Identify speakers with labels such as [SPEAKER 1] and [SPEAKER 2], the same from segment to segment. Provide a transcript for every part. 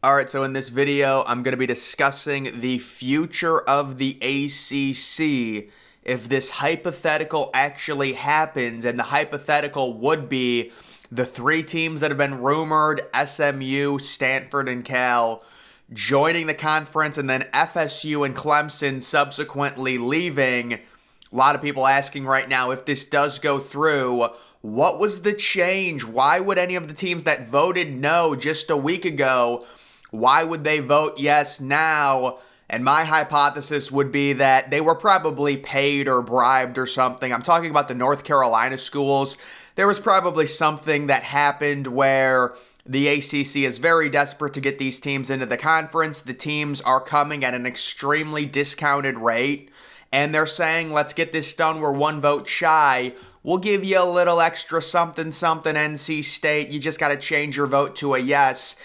[SPEAKER 1] All right, so in this video, I'm going to be discussing the future of the ACC. If this hypothetical actually happens, and the hypothetical would be the three teams that have been rumored, SMU, Stanford, and Cal, joining the conference, and then FSU and Clemson subsequently leaving. A lot of people asking right now, if this does go through, what was the change? Why would any of the teams that voted no just a week ago, why would they vote yes now? And my hypothesis would be that they were probably paid or bribed or something. I'm talking about the North Carolina schools. There was probably something that happened where the ACC is very desperate to get these teams into the conference. The teams are coming at an extremely discounted rate, and they're saying, let's get this done. We're one vote shy. We'll give you a little extra something, NC State. You just got to change your vote to a yes.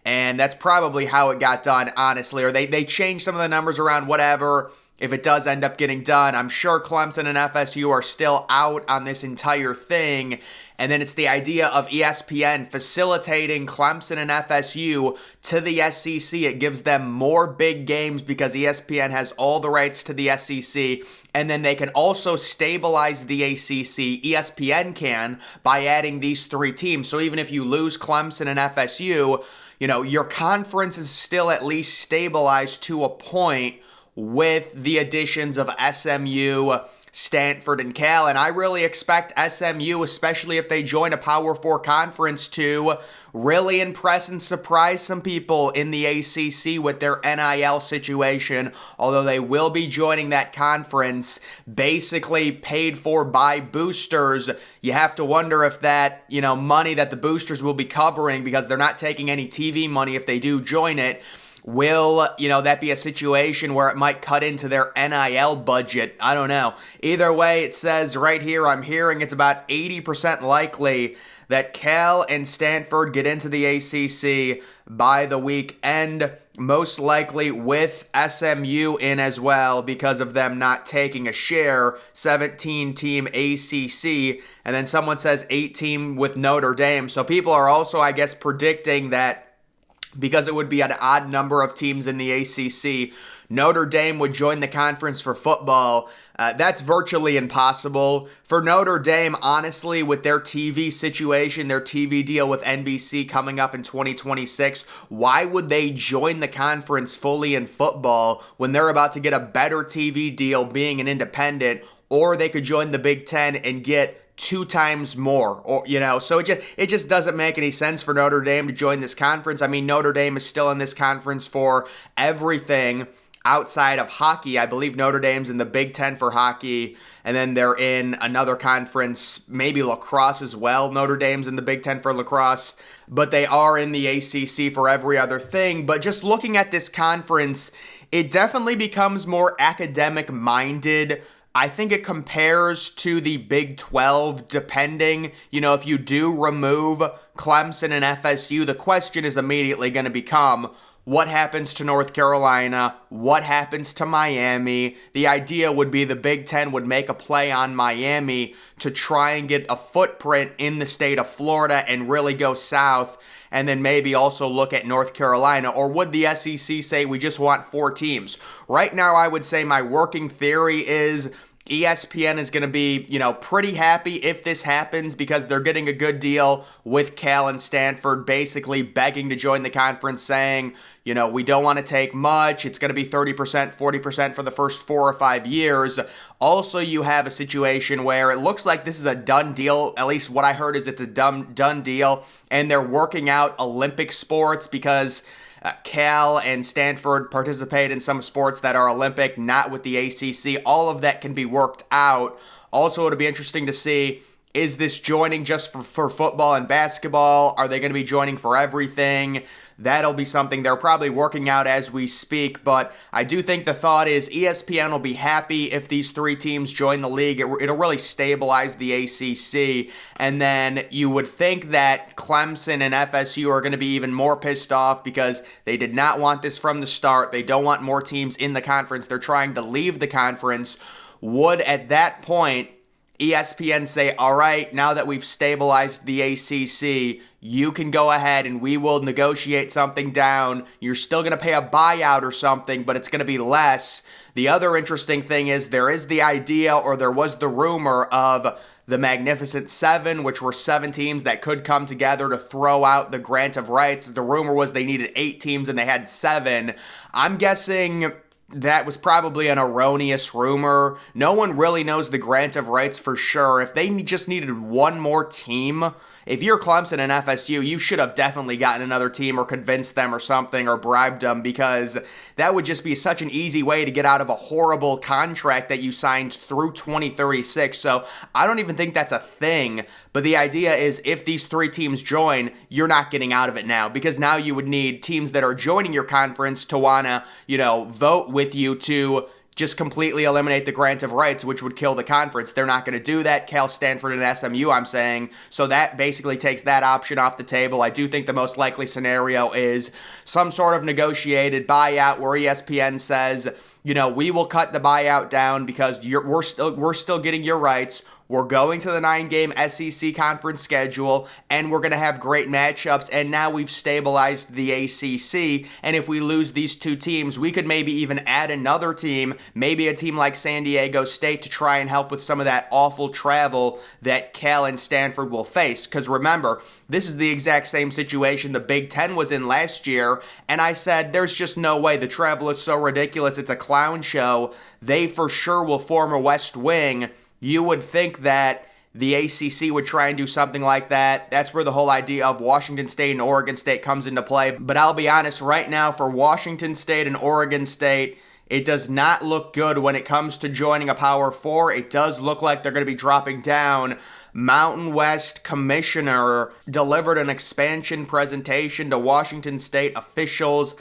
[SPEAKER 1] And that's probably how it got done, honestly. Or they changed some of the numbers around, whatever. If it does end up getting done, I'm sure Clemson and FSU are still out on this entire thing. And then it's the idea of ESPN facilitating Clemson and FSU to the SEC. It gives them more big games because ESPN has all the rights to the SEC. And then they can also stabilize the ACC, ESPN can, by adding these three teams. So even if you lose Clemson and FSU, your conference is still at least stabilized to a point with the additions of SMU, Stanford, and Cal. And I really expect SMU, especially if they join a Power 4 conference, to really impress and surprise some people in the ACC with their NIL situation, although they will be joining that conference basically paid for by boosters. You have to wonder if that, money that the boosters will be covering, because they're not taking any TV money if they do join it, will, that be a situation where it might cut into their NIL budget? I don't know. Either way, it says right here, I'm hearing it's about 80% likely that Cal and Stanford get into the ACC by the weekend, most likely with SMU in as well because of them not taking a share, 17-team ACC, and then someone says 8-team with Notre Dame. So people are also, I guess, predicting that because it would be an odd number of teams in the ACC, Notre Dame would join the conference for football. That's virtually impossible. For Notre Dame, honestly, with their TV situation, their TV deal with NBC coming up in 2026, why would they join the conference fully in football when they're about to get a better TV deal being an independent? Or they could join the Big Ten and get 2 times more, so it just doesn't make any sense for Notre Dame to join this conference. I mean, Notre Dame is still in this conference for everything outside of hockey. I believe Notre Dame's in the Big Ten for hockey, and then they're in another conference, maybe lacrosse as well. Notre Dame's in the Big Ten for lacrosse, but they are in the ACC for every other thing. But just looking at this conference, it definitely becomes more academic-minded. I think it compares to the Big 12, depending, if you do remove Clemson and FSU, the question is immediately going to become, what happens to North Carolina? What happens to Miami? The idea would be the Big Ten would make a play on Miami to try and get a footprint in the state of Florida and really go south, and then maybe also look at North Carolina. Or would the SEC say, we just want 4 teams? Right now, I would say my working theory is ESPN is going to be, pretty happy if this happens because they're getting a good deal with Cal and Stanford, basically begging to join the conference, saying, we don't want to take much. It's going to be 30%, 40% for the first 4 or 5 years. Also, you have a situation where it looks like this is a done deal. At least what I heard is it's a done deal, and they're working out Olympic sports because Cal and Stanford participate in some sports that are Olympic, not with the ACC. All of that can be worked out. Also, it'll be interesting to see, is this joining just for football and basketball? Are they going to be joining for everything? That'll be something they're probably working out as we speak, but I do think the thought is ESPN will be happy if these 3 teams join the league. It'll really stabilize the ACC, and then you would think that Clemson and FSU are going to be even more pissed off because they did not want this from the start. They don't want more teams in the conference. They're trying to leave the conference. Would, at that point, ESPN say, all right, now that we've stabilized the ACC, you can go ahead and we will negotiate something down. You're still going to pay a buyout or something, but it's going to be less. The other interesting thing is there is the idea, or there was the rumor of the Magnificent Seven, which were 7 teams that could come together to throw out the grant of rights. The rumor was they needed 8 teams and they had 7. I'm guessing that was probably an erroneous rumor. No one really knows the grant of rights for sure. If they just needed one more team, if you're Clemson and FSU, you should have definitely gotten another team or convinced them or something or bribed them, because that would just be such an easy way to get out of a horrible contract that you signed through 2036. So I don't even think that's a thing. But the idea is if these 3 teams join, you're not getting out of it now, because now you would need teams that are joining your conference to want to, vote with you to just completely eliminate the grant of rights, which would kill the conference. They're not going to do that. Cal, Stanford, and SMU, I'm saying. So that basically takes that option off the table. I do think the most likely scenario is some sort of negotiated buyout where ESPN says, we will cut the buyout down because we're still getting your rights. We're going to the 9-game SEC conference schedule, and we're going to have great matchups, and now we've stabilized the ACC, and if we lose these 2 teams, we could maybe even add another team, maybe a team like San Diego State, to try and help with some of that awful travel that Cal and Stanford will face. Because remember, this is the exact same situation the Big Ten was in last year, and I said, there's just no way. The travel is so ridiculous. It's a clown show. They for sure will form a West Wing. You would think that the ACC would try and do something like that. That's where the whole idea of Washington State and Oregon State comes into play. But I'll be honest, right now for Washington State and Oregon State, it does not look good when it comes to joining a Power 4. It does look like they're going to be dropping down. Mountain West Commissioner delivered an expansion presentation to Washington State officials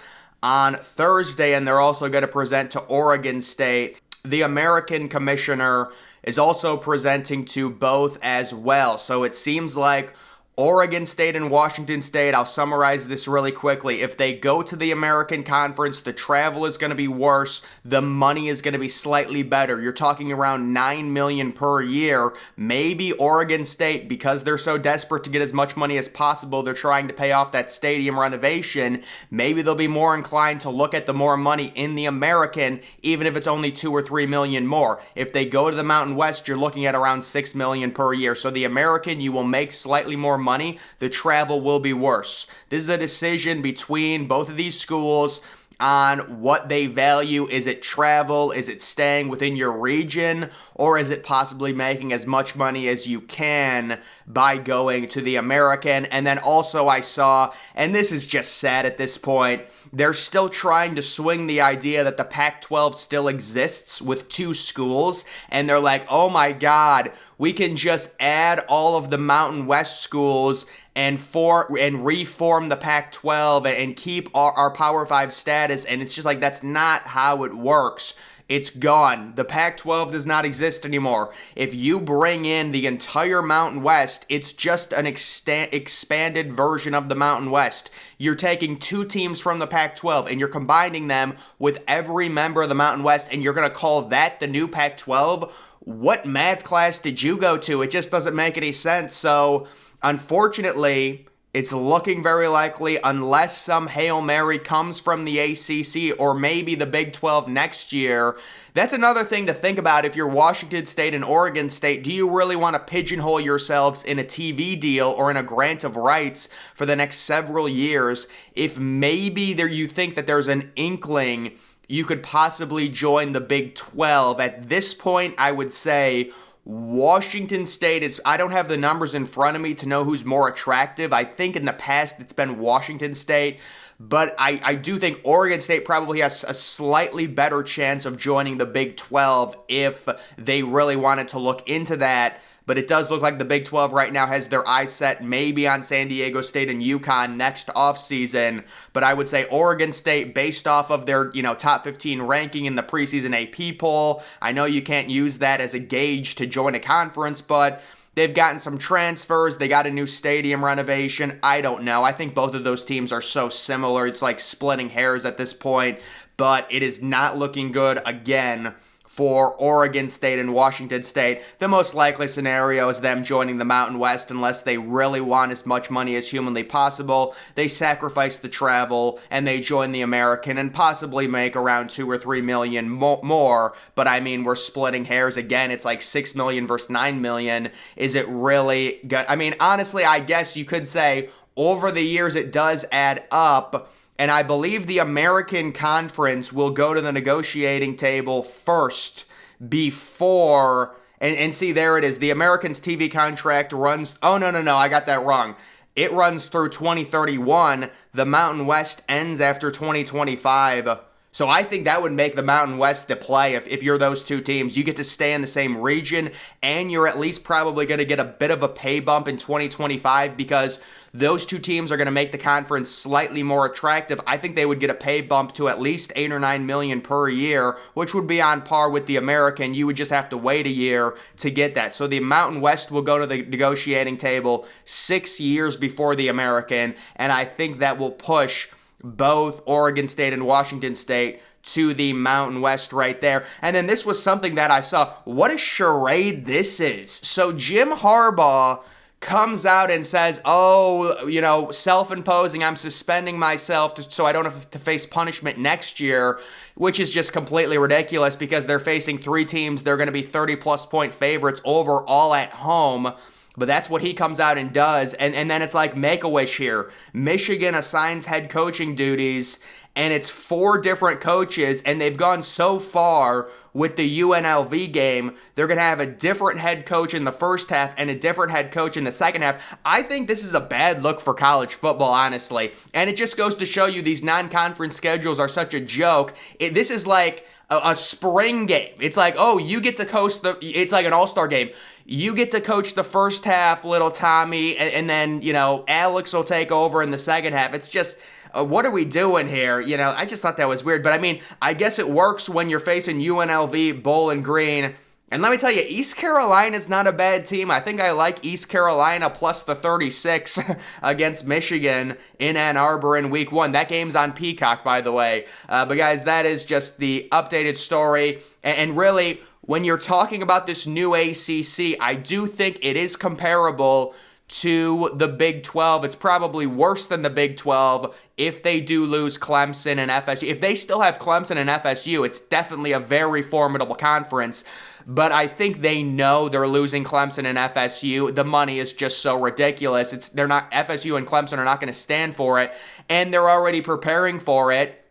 [SPEAKER 1] on Thursday, and they're also going to present to Oregon State. The American Commissioner is also presenting to both as well. So it seems like Oregon State and Washington State, I'll summarize this really quickly. If they go to the American Conference, the travel is going to be worse. The money is going to be slightly better. You're talking around $9 million per year. Maybe Oregon State, because they're so desperate to get as much money as possible, they're trying to pay off that stadium renovation. Maybe they'll be more inclined to look at the more money in the American, even if it's only $2 or $3 million more. If they go to the Mountain West, you're looking at around $6 million per year. So the American, you will make slightly more money. The travel will be worse. This is a decision between both of these schools on what they value. Is it travel? Is it staying within your region? Or is it possibly making as much money as you can by going to the American? And then also I saw, and this is just sad at this point, they're still trying to swing the idea that the Pac-12 still exists with 2 schools. And they're like, oh my God, we can just add all of the Mountain West schools and reform the Pac-12 and keep our Power 5 status. And it's just like, that's not how it works. It's gone. The Pac-12 does not exist anymore. If you bring in the entire Mountain West, it's just an expanded version of the Mountain West. You're taking 2 teams from the Pac-12 and you're combining them with every member of the Mountain West, and you're going to call that the new Pac-12? What math class did you go to? It just doesn't make any sense. So, unfortunately, it's looking very likely, unless some Hail Mary comes from the ACC or maybe the Big 12 next year. That's another thing to think about if you're Washington State and Oregon State. Do you really want to pigeonhole yourselves in a TV deal or in a grant of rights for the next several years if maybe you think that there's an inkling you could possibly join the Big 12? At this point, I would say Washington State is, I don't have the numbers in front of me to know who's more attractive. I think in the past it's been Washington State, but I do think Oregon State probably has a slightly better chance of joining the Big 12 if they really wanted to look into that. But it does look like the Big 12 right now has their eyes set maybe on San Diego State and UConn next offseason. But I would say Oregon State, based off of their top 15 ranking in the preseason AP poll, I know you can't use that as a gauge to join a conference, but they've gotten some transfers. They got a new stadium renovation. I don't know. I think both of those teams are so similar. It's like splitting hairs at this point. But it is not looking good again for Oregon State and Washington State. The most likely scenario is them joining the Mountain West unless they really want as much money as humanly possible. They sacrifice the travel and they join the American and possibly make around 2 or 3 million more. But I mean, we're splitting hairs again. It's like 6 million versus 9 million. Is it really good? I mean, honestly, I guess you could say over the years it does add up. And I believe the American Conference will go to the negotiating table first before, and see, there it is. The Americans' TV contract runs, oh, no, I got that wrong. It runs through 2031. The Mountain West ends after 2025. So I think that would make the Mountain West the play if you're those two teams. You get to stay in the same region, and you're at least probably going to get a bit of a pay bump in 2025 because those two teams are going to make the conference slightly more attractive. I think they would get a pay bump to at least 8 or 9 million per year, which would be on par with the American. You would just have to wait a year to get that. So the Mountain West will go to the negotiating table 6 years before the American, and I think that will push both Oregon State and Washington State to the Mountain West right there. And then this was something that I saw. What a charade this is. So Jim Harbaugh comes out and says, oh, self-imposing, I'm suspending myself so I don't have to face punishment next year, which is just completely ridiculous because they're facing 3 teams. They're going to be 30-plus point favorites overall at home. But that's what he comes out and does. And then it's like Make-A-Wish here. Michigan assigns head coaching duties, and it's 4 different coaches, and they've gone so far with the UNLV game. They're going to have a different head coach in the first half and a different head coach in the second half. I think this is a bad look for college football, honestly. And it just goes to show you these non-conference schedules are such a joke. This is like a spring game. It's like, oh, you get to coach it's like an all-star game. You get to coach the first half, little Tommy, and then, Alex will take over in the second half. It's just, what are we doing here? I just thought that was weird. But I mean, I guess it works when you're facing UNLV, Bowling Green. And let me tell you, East Carolina's not a bad team. I think I like East Carolina plus the 36 against Michigan in Ann Arbor in week 1. That game's on Peacock, by the way. But guys, that is just the updated story. And really, when you're talking about this new ACC, I do think it is comparable to the Big 12. It's probably worse than the Big 12 if they do lose Clemson and FSU. If they still have Clemson and FSU, it's definitely a very formidable conference. But I think they know they're losing Clemson and FSU. The money is just so ridiculous. FSU and Clemson are not going to stand for it, and they're already preparing for it.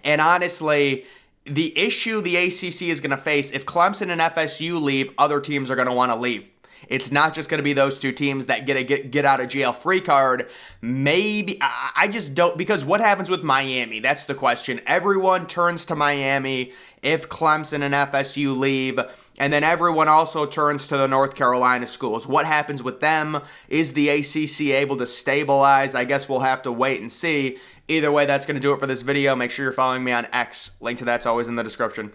[SPEAKER 1] And honestly, the issue the ACC is going to face, if Clemson and FSU leave, other teams are going to want to leave. It's not just going to be those two teams that get a get out of jail free card. Maybe, I just don't, because what happens with Miami? That's the question. Everyone turns to Miami if Clemson and FSU leave, and then everyone also turns to the North Carolina schools. What happens with them? Is the ACC able to stabilize? I guess we'll have to wait and see. Either way, that's going to do it for this video. Make sure you're following me on X. Link to that's always in the description.